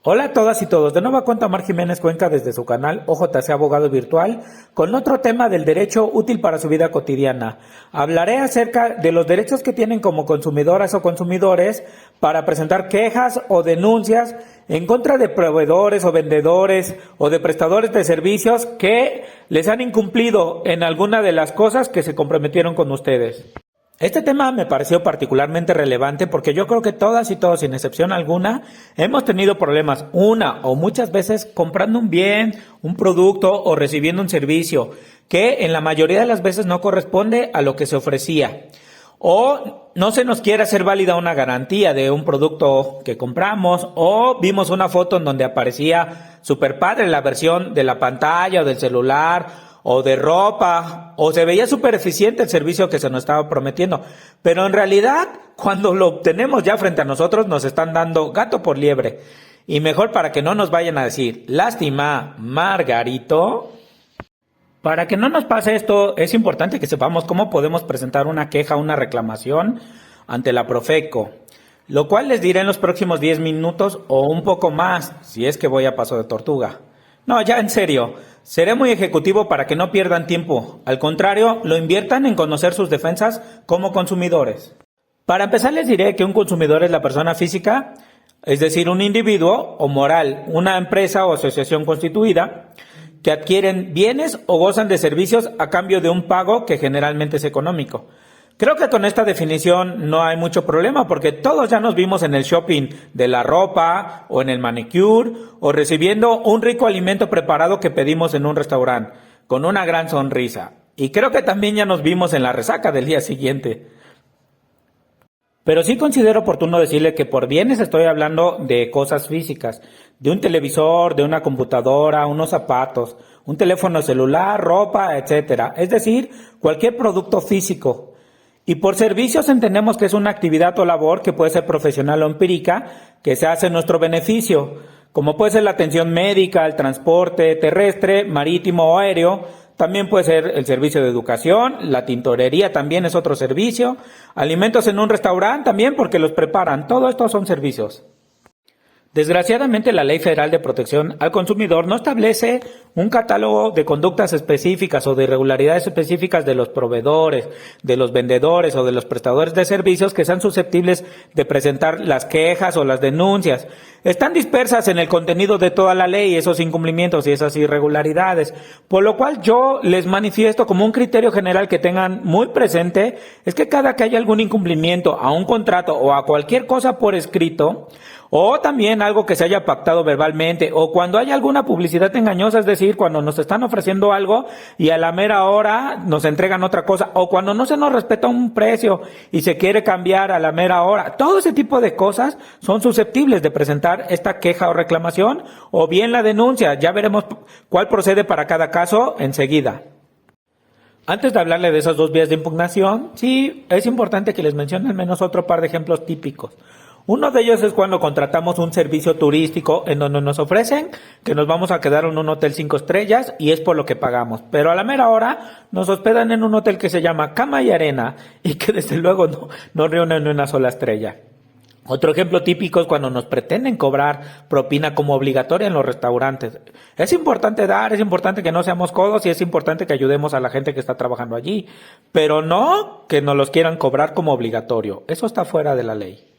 Hola a todas y todos, de nueva cuenta Mar Jiménez Cuenca desde su canal OJC Abogado Virtual con otro tema del derecho útil para su vida cotidiana. Hablaré acerca de los derechos que tienen como consumidoras o consumidores para presentar quejas o denuncias en contra de proveedores o vendedores o de prestadores de servicios que les han incumplido en alguna de las cosas que se comprometieron con ustedes. Este tema me pareció particularmente relevante porque yo creo que todas y todos, sin excepción alguna, hemos tenido problemas una o muchas veces comprando un bien, un producto o recibiendo un servicio que en la mayoría de las veces no corresponde a lo que se ofrecía. O no se nos quiere hacer válida una garantía de un producto que compramos, o vimos una foto en donde aparecía super padre la versión de la pantalla o del celular o de ropa, o se veía súper eficiente el servicio que se nos estaba prometiendo, pero en realidad cuando lo obtenemos ya frente a nosotros nos están dando gato por liebre. Y mejor para que no nos vayan a decir, lástima, Margarito. Para que no nos pase esto, es importante que sepamos cómo podemos presentar una queja o una reclamación ante la Profeco, lo cual les diré en los próximos 10 minutos o un poco más, si es que voy a paso de tortuga. No, ya en serio, seré muy ejecutivo para que no pierdan tiempo. Al contrario, lo inviertan en conocer sus defensas como consumidores. Para empezar les diré que un consumidor es la persona física, es decir, un individuo o moral, una empresa o asociación constituida, que adquieren bienes o gozan de servicios a cambio de un pago que generalmente es económico. Creo que con esta definición no hay mucho problema porque todos ya nos vimos en el shopping de la ropa o en el manicure o recibiendo un rico alimento preparado que pedimos en un restaurante con una gran sonrisa. Y creo que también ya nos vimos en la resaca del día siguiente. Pero sí considero oportuno decirle que por bienes estoy hablando de cosas físicas, de un televisor, de una computadora, unos zapatos, un teléfono celular, ropa, etcétera. Es decir, cualquier producto físico. Y por servicios entendemos que es una actividad o labor que puede ser profesional o empírica, que se hace en nuestro beneficio, como puede ser la atención médica, el transporte terrestre, marítimo o aéreo. También puede ser el servicio de educación, la tintorería también es otro servicio, alimentos en un restaurante también porque los preparan, todo esto son servicios. Desgraciadamente, la Ley Federal de Protección al Consumidor no establece un catálogo de conductas específicas o de irregularidades específicas de los proveedores, de los vendedores o de los prestadores de servicios que sean susceptibles de presentar las quejas o las denuncias. Están dispersas en el contenido de toda la ley esos incumplimientos y esas irregularidades, por lo cual yo les manifiesto como un criterio general que tengan muy presente, es que cada que haya algún incumplimiento a un contrato o a cualquier cosa por escrito, o también algo que se haya pactado verbalmente, o cuando hay alguna publicidad engañosa, es decir, cuando nos están ofreciendo algo y a la mera hora nos entregan otra cosa, o cuando no se nos respeta un precio y se quiere cambiar a la mera hora, todo ese tipo de cosas son susceptibles de presentar esta queja o reclamación, o bien la denuncia. Ya veremos cuál procede para cada caso enseguida. Antes de hablarle de esas dos vías de impugnación, sí es importante que les mencione al menos otro par de ejemplos típicos. Uno de ellos es cuando contratamos un servicio turístico en donde nos ofrecen que nos vamos a quedar en un hotel 5 estrellas y es por lo que pagamos. Pero a la mera hora nos hospedan en un hotel que se llama Cama y Arena y que desde luego no reúnen una sola estrella. Otro ejemplo típico es cuando nos pretenden cobrar propina como obligatoria en los restaurantes. Es importante dar, es importante que no seamos codos y es importante que ayudemos a la gente que está trabajando allí, pero no que nos los quieran cobrar como obligatorio. Eso está fuera de la ley.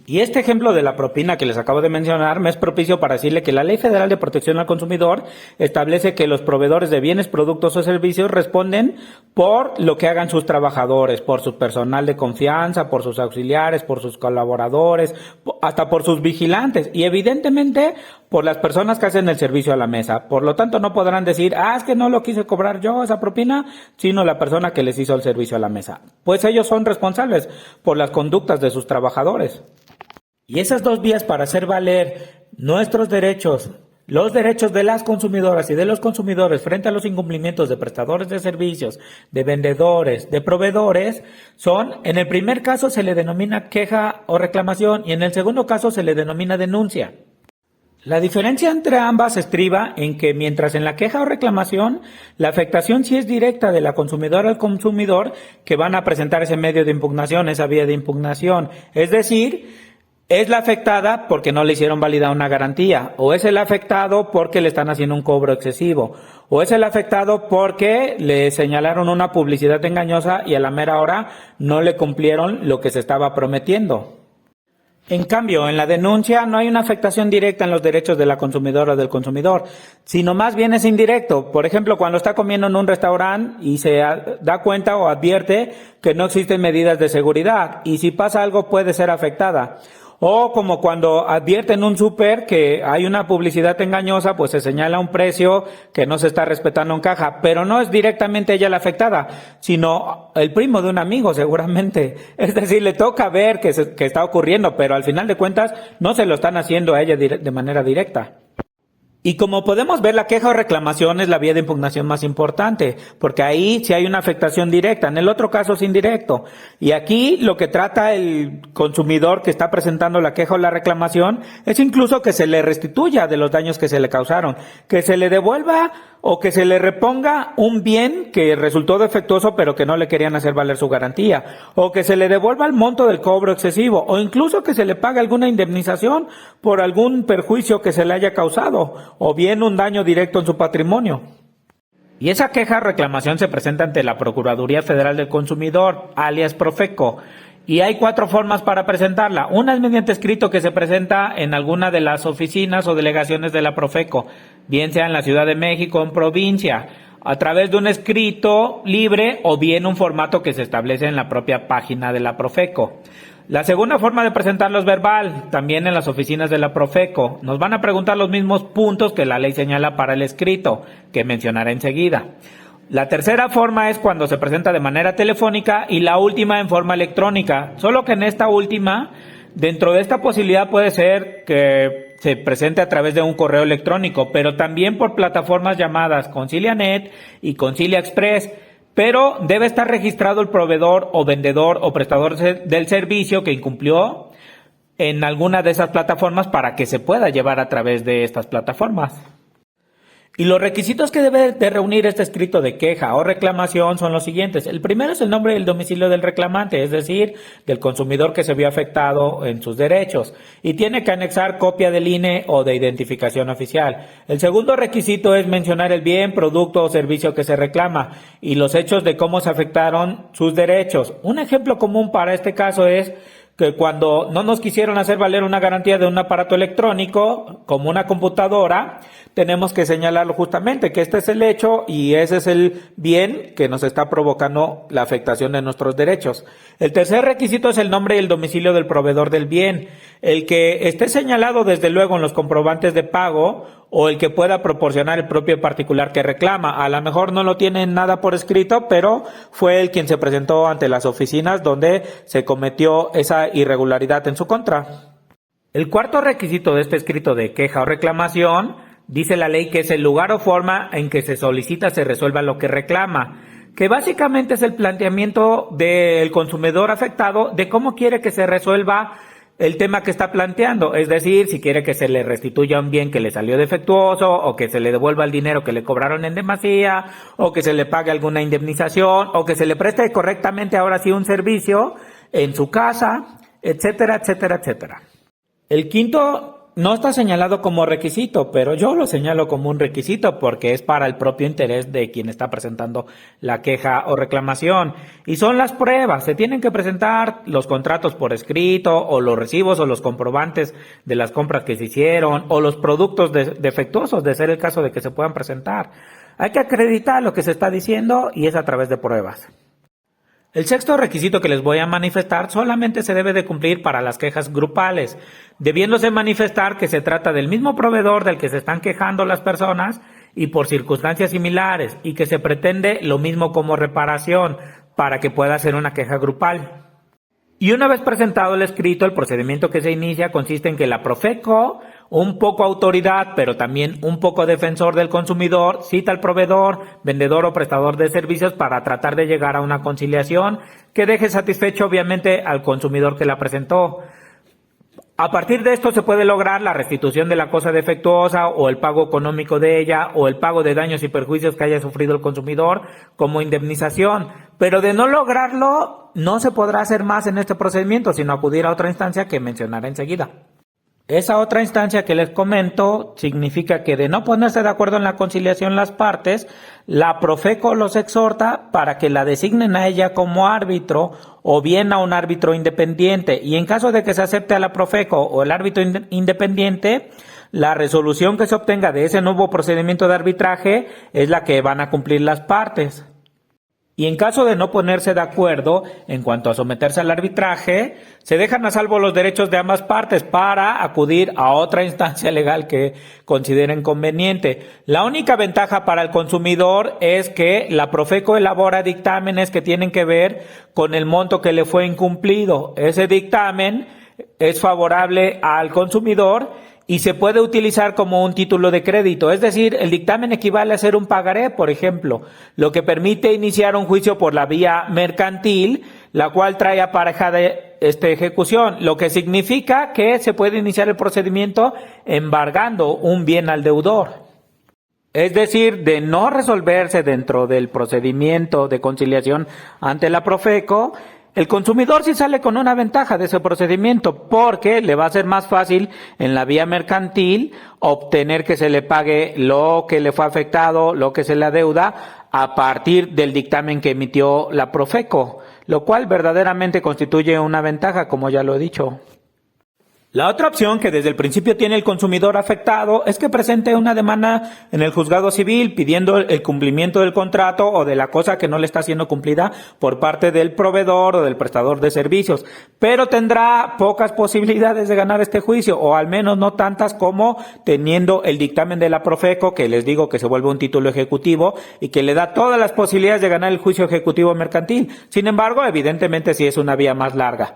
Y este ejemplo de la propina que les acabo de mencionar me es propicio para decirle que la Ley Federal de Protección al Consumidor establece que los proveedores de bienes, productos o servicios responden por lo que hagan sus trabajadores, por su personal de confianza, por sus auxiliares, por sus colaboradores, hasta por sus vigilantes y evidentemente por las personas que hacen el servicio a la mesa. Por lo tanto, no podrán decir, es que no lo quise cobrar yo esa propina, sino la persona que les hizo el servicio a la mesa. Pues ellos son responsables por las conductas de sus trabajadores. Y esas dos vías para hacer valer nuestros derechos, los derechos de las consumidoras y de los consumidores frente a los incumplimientos de prestadores de servicios, de vendedores, de proveedores, son, en el primer caso se le denomina queja o reclamación y en el segundo caso se le denomina denuncia. La diferencia entre ambas estriba en que mientras en la queja o reclamación, la afectación sí es directa de la consumidora al consumidor que van a presentar ese medio de impugnación, esa vía de impugnación. Es decir, ¿Es la afectada porque no le hicieron válida una garantía? ¿O es el afectado porque le están haciendo un cobro excesivo? ¿O es el afectado porque le señalaron una publicidad engañosa y a la mera hora no le cumplieron lo que se estaba prometiendo? En cambio, en la denuncia no hay una afectación directa en los derechos de la consumidora o del consumidor, sino más bien es indirecto. Por ejemplo, cuando está comiendo en un restaurante y se da cuenta o advierte que no existen medidas de seguridad y si pasa algo puede ser afectada. O como cuando advierte en un súper que hay una publicidad engañosa, pues se señala un precio que no se está respetando en caja, pero no es directamente ella la afectada, sino el primo de un amigo seguramente. Es decir, le toca ver que está ocurriendo, pero al final de cuentas no se lo están haciendo a ella de manera directa. Y como podemos ver, la queja o reclamación es la vía de impugnación más importante, porque ahí sí hay una afectación directa, en el otro caso es indirecto. Y aquí lo que trata el consumidor que está presentando la queja o la reclamación es incluso que se le restituya de los daños que se le causaron, que se le devuelva o que se le reponga un bien que resultó defectuoso pero que no le querían hacer valer su garantía, o que se le devuelva el monto del cobro excesivo, o incluso que se le pague alguna indemnización por algún perjuicio que se le haya causado, o bien un daño directo en su patrimonio. Y esa queja o reclamación se presenta ante la Procuraduría Federal del Consumidor, alias Profeco, y hay 4 formas para presentarla. Una es mediante escrito que se presenta en alguna de las oficinas o delegaciones de la Profeco, bien sea en la Ciudad de México o en provincia, a través de un escrito libre o bien un formato que se establece en la propia página de la Profeco. La segunda forma de presentarlo es verbal, también en las oficinas de la Profeco. Nos van a preguntar los mismos puntos que la ley señala para el escrito, que mencionaré enseguida. La tercera forma es cuando se presenta de manera telefónica y la última en forma electrónica, solo que en esta última, dentro de esta posibilidad puede ser que se presente a través de un correo electrónico, pero también por plataformas llamadas ConciliaNet y Concilia Express, pero debe estar registrado el proveedor o vendedor o prestador del servicio que incumplió en alguna de esas plataformas para que se pueda llevar a través de estas plataformas. Y los requisitos que debe de reunir este escrito de queja o reclamación son los siguientes. El primero es el nombre y el domicilio del reclamante, es decir, del consumidor que se vio afectado en sus derechos, y tiene que anexar copia del INE o de identificación oficial. El segundo requisito es mencionar el bien, producto o servicio que se reclama y los hechos de cómo se afectaron sus derechos. Un ejemplo común para este caso es que cuando no nos quisieron hacer valer una garantía de un aparato electrónico, como una computadora, tenemos que señalarlo justamente, que este es el hecho y ese es el bien que nos está provocando la afectación de nuestros derechos. El tercer requisito es el nombre y el domicilio del proveedor del bien, el que esté señalado desde luego en los comprobantes de pago o el que pueda proporcionar el propio particular que reclama. A lo mejor no lo tiene nada por escrito, pero fue él quien se presentó ante las oficinas donde se cometió esa irregularidad en su contra. El cuarto requisito de este escrito de queja o reclamación dice la ley que es el lugar o forma en que se solicita se resuelva lo que reclama, que básicamente es el planteamiento del consumidor afectado de cómo quiere que se resuelva el tema que está planteando, es decir, si quiere que se le restituya un bien que le salió defectuoso o que se le devuelva el dinero que le cobraron en demasía o que se le pague alguna indemnización o que se le preste correctamente ahora sí un servicio en su casa, etcétera, etcétera, etcétera. El quinto no está señalado como requisito, pero yo lo señalo como un requisito porque es para el propio interés de quien está presentando la queja o reclamación. Y son las pruebas. Se tienen que presentar los contratos por escrito o los recibos o los comprobantes de las compras que se hicieron o los productos defectuosos, de ser el caso de que se puedan presentar. Hay que acreditar lo que se está diciendo y es a través de pruebas. El sexto requisito que les voy a manifestar solamente se debe de cumplir para las quejas grupales, debiéndose manifestar que se trata del mismo proveedor del que se están quejando las personas y por circunstancias similares y que se pretende lo mismo como reparación para que pueda ser una queja grupal. Y una vez presentado el escrito, el procedimiento que se inicia consiste en que la Profeco, un poco autoridad, pero también un poco defensor del consumidor, cita al proveedor, vendedor o prestador de servicios para tratar de llegar a una conciliación que deje satisfecho obviamente al consumidor que la presentó. A partir de esto se puede lograr la restitución de la cosa defectuosa o el pago económico de ella o el pago de daños y perjuicios que haya sufrido el consumidor como indemnización. Pero de no lograrlo, no se podrá hacer más en este procedimiento, sino acudir a otra instancia que mencionaré enseguida. Esa otra instancia que les comento significa que de no ponerse de acuerdo en la conciliación las partes, la Profeco los exhorta para que la designen a ella como árbitro o bien a un árbitro independiente, y en caso de que se acepte a la Profeco o el árbitro independiente, la resolución que se obtenga de ese nuevo procedimiento de arbitraje es la que van a cumplir las partes. Y en caso de no ponerse de acuerdo en cuanto a someterse al arbitraje, se dejan a salvo los derechos de ambas partes para acudir a otra instancia legal que consideren conveniente. La única ventaja para el consumidor es que la Profeco elabora dictámenes que tienen que ver con el monto que le fue incumplido. Ese dictamen es favorable al consumidor y se puede utilizar como un título de crédito, es decir, el dictamen equivale a ser un pagaré, por ejemplo, lo que permite iniciar un juicio por la vía mercantil, la cual trae aparejada ejecución, lo que significa que se puede iniciar el procedimiento embargando un bien al deudor. Es decir, de no resolverse dentro del procedimiento de conciliación ante la Profeco, el consumidor sí sale con una ventaja de ese procedimiento porque le va a ser más fácil en la vía mercantil obtener que se le pague lo que le fue afectado, lo que se le adeuda a partir del dictamen que emitió la Profeco, lo cual verdaderamente constituye una ventaja, como ya lo he dicho. La otra opción que desde el principio tiene el consumidor afectado es que presente una demanda en el juzgado civil pidiendo el cumplimiento del contrato o de la cosa que no le está siendo cumplida por parte del proveedor o del prestador de servicios, pero tendrá pocas posibilidades de ganar este juicio, o al menos no tantas como teniendo el dictamen de la Profeco, que les digo que se vuelve un título ejecutivo y que le da todas las posibilidades de ganar el juicio ejecutivo mercantil. Sin embargo, evidentemente sí es una vía más larga.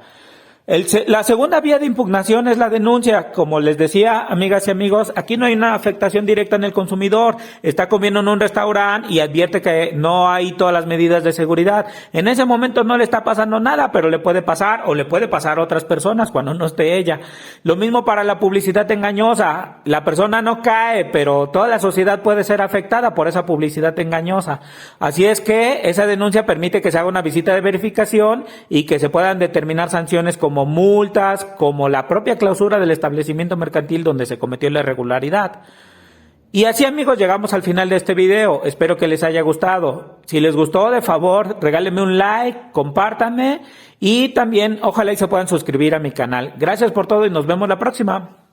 La segunda vía de impugnación es la denuncia. Como les decía, amigas y amigos, aquí no hay una afectación directa en el consumidor. Está comiendo en un restaurante y advierte que no hay todas las medidas de seguridad. En ese momento no le está pasando nada, pero le puede pasar o le puede pasar a otras personas cuando no esté ella. Lo mismo para la publicidad engañosa. La persona no cae, pero toda la sociedad puede ser afectada por esa publicidad engañosa. Así es que esa denuncia permite que se haga una visita de verificación y que se puedan determinar sanciones como multas, como la propia clausura del establecimiento mercantil donde se cometió la irregularidad. Y así, amigos, llegamos al final de este video. Espero que les haya gustado. Si les gustó, de favor, regálenme un like, compártanme y también ojalá y se puedan suscribir a mi canal. Gracias por todo y nos vemos la próxima.